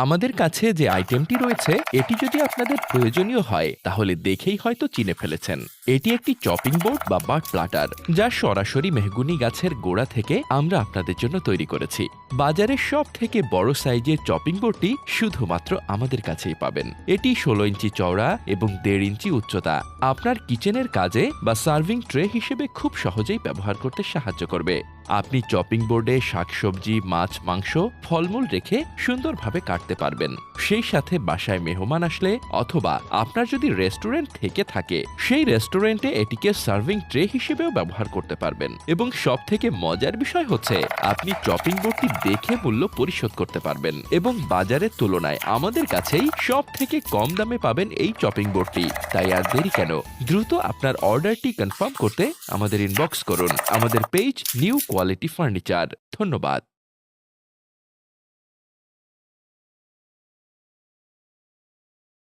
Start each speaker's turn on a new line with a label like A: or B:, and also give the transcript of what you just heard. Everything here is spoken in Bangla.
A: আমাদের কাছে যে আইটেমটি রয়েছে এটি যদি আপনাদের প্রয়োজনীয় হয় তাহলে দেখেই হয়তো চিনে ফেলেছেন। এটি একটি চপিং বোর্ড বা বাট প্লাটার, যা সরাসরি মেহগুনি গাছের গোড়া থেকে আমরা আপনাদের জন্য তৈরি করেছি। বাজারের সব থেকে বড় সাইজের চপিং বোর্ডটি শুধুমাত্র আমাদের কাছেই পাবেন। এটি 16 ইঞ্চি চওড়া এবং 1.5 ইঞ্চি উচ্চতা। আপনার কিচেনের কাজে বা সার্ভিং ট্রে হিসেবে খুব সহজেই ব্যবহার করতে সাহায্য করবে। আপনি চপিং বোর্ডে শাকসবজি, মাছ, মাংস, ফলমূল রেখে সুন্দরভাবে কাটতে পারবেন। সেই সাথে বাসায় মেহমান আসলে অথবা আপনার যদি রেস্টুরেন্ট থেকে থাকে সেই রেস্টুরেন্টে এটিকে সার্ভিং ট্রে হিসেবেও ব্যবহার করতে পারবেন। এবং সব থেকে মজার বিষয় হচ্ছে আপনি চপিং বোর্ডটি দেখে মূল্য পরিশোধ করতে পারবেন এবং বাজারের তুলনায় আমাদের কাছেই সব থেকে কম দামে পাবেন এই চপিং বোর্ডটি। তাই আর দেরি কেন, দ্রুত আপনার অর্ডারটি কনফার্ম করতে আমাদের ইনবক্স করুন আমাদের পেজ নিউ কোয়ালিটি ফার্নিচার। ধন্যবাদ।